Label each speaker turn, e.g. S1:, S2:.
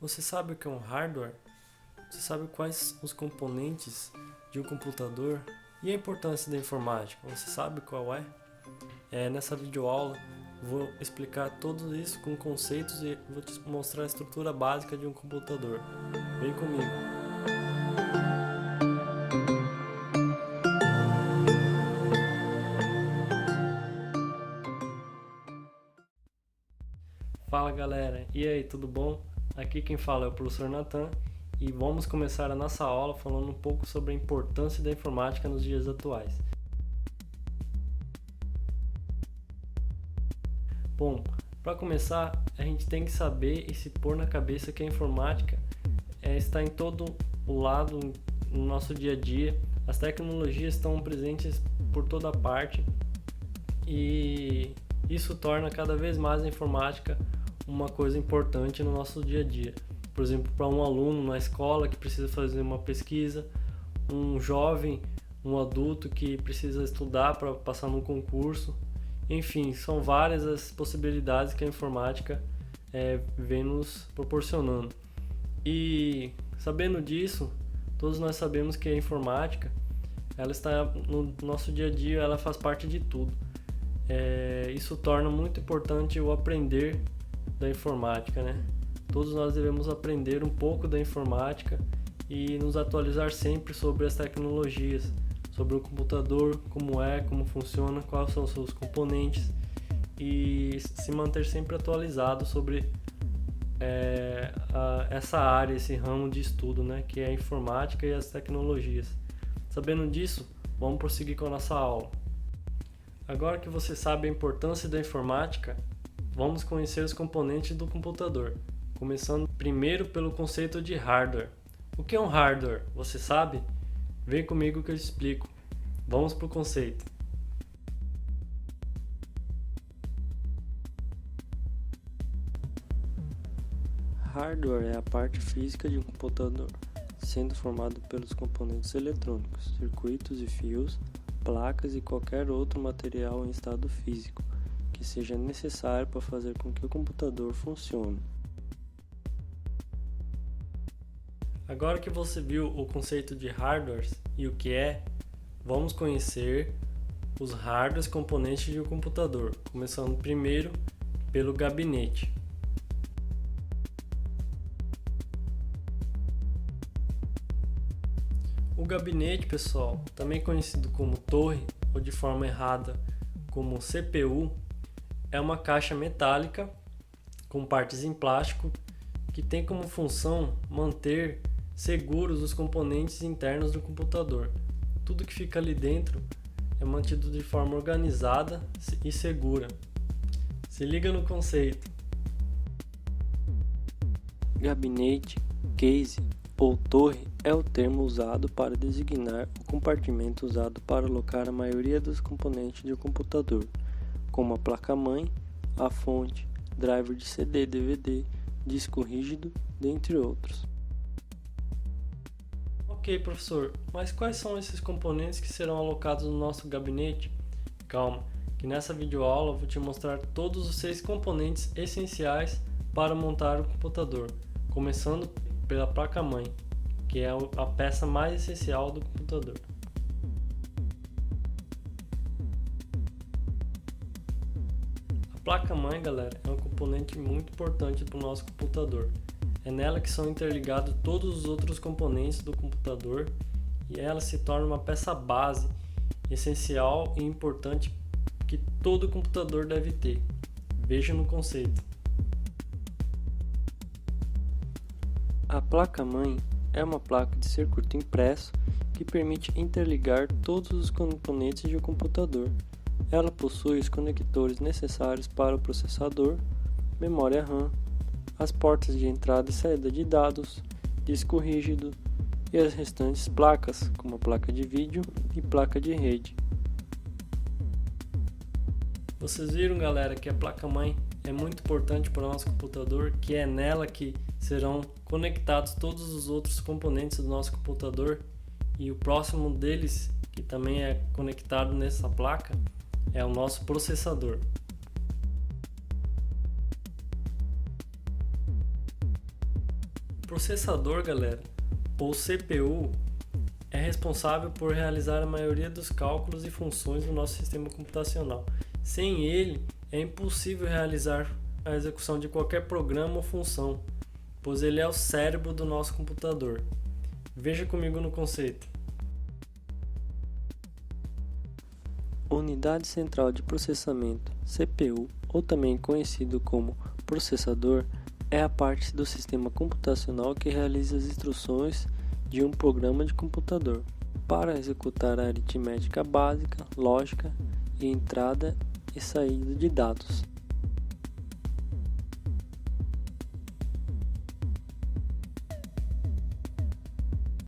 S1: Você sabe o que é um hardware? Você sabe quais os componentes de um computador? E a importância da informática? Você sabe qual é? Nessa videoaula vou explicar tudo isso com conceitos e vou te mostrar a estrutura básica de um computador. Vem comigo! Fala galera, e aí, tudo bom? Aqui quem fala é o professor Nathan e vamos começar a nossa aula falando um pouco sobre a importância da informática nos dias atuais. Bom, para começar, a gente tem que saber e se pôr na cabeça que a informática está em todo o lado no nosso dia a dia. As tecnologias estão presentes por toda parte e isso torna cada vez mais a informática uma coisa importante no nosso dia a dia. Por exemplo, para um aluno na escola que precisa fazer uma pesquisa, um jovem, um adulto que precisa estudar para passar num concurso. Enfim, são várias as possibilidades que a informática vem nos proporcionando. E sabendo disso, todos nós sabemos que a informática ela está no nosso dia a dia, ela faz parte de tudo. Isso torna muito importante o aprender da informática, né? Todos nós devemos aprender um pouco da informática e nos atualizar sempre sobre as tecnologias, sobre o computador, como funciona, quais são os seus componentes e se manter sempre atualizado sobre essa área, esse ramo de estudo, né, que é a informática e as tecnologias. Sabendo disso, vamos prosseguir com a nossa aula. Agora que você sabe a importância da informática, vamos conhecer os componentes do computador, começando primeiro pelo conceito de hardware. O que é um hardware? Você sabe? Vem comigo que eu explico. Vamos para o conceito. Hardware é a parte física de um computador, sendo formado pelos componentes eletrônicos, circuitos e fios, placas e qualquer outro material em estado físico que seja necessário para fazer com que o computador funcione. Agora que você viu o conceito de hardwares e o que é, vamos conhecer os hardwares componentes de um computador, começando primeiro pelo gabinete. O gabinete, pessoal, também conhecido como torre ou de forma errada como CPU, é uma caixa metálica com partes em plástico que tem como função manter seguros os componentes internos do computador. Tudo que fica ali dentro é mantido de forma organizada e segura. Se liga no conceito. Gabinete, case ou torre é o termo usado para designar o compartimento usado para alocar a maioria dos componentes de um computador, como a placa-mãe, a fonte, driver de CD e DVD, disco rígido, dentre outros. Ok, professor, mas quais são esses componentes que serão alocados no nosso gabinete? Calma, que nessa videoaula eu vou te mostrar todos os 6 componentes essenciais para montar o computador, começando pela placa-mãe, que é a peça mais essencial do computador. A placa-mãe, galera, é um componente muito importante para o nosso computador. É nela que são interligados todos os outros componentes do computador e ela se torna uma peça base, essencial e importante que todo computador deve ter. Veja no conceito. A placa-mãe é uma placa de circuito impresso que permite interligar todos os componentes de um computador. Ela possui os conectores necessários para o processador, memória RAM, as portas de entrada e saída de dados, disco rígido e as restantes placas, como a placa de vídeo e placa de rede. Vocês viram, galera, que a placa-mãe é muito importante para o nosso computador, que é nela que serão conectados todos os outros componentes do nosso computador e o próximo deles, que também é conectado nessa placa, é o nosso processador. O processador, galera, ou CPU, é responsável por realizar a maioria dos cálculos e funções do nosso sistema computacional. Sem ele, é impossível realizar a execução de qualquer programa ou função, pois ele é o cérebro do nosso computador. Veja comigo no conceito. Unidade Central de Processamento, CPU, ou também conhecido como processador, é a parte do sistema computacional que realiza as instruções de um programa de computador para executar a aritmética básica, lógica e entrada e saída de dados.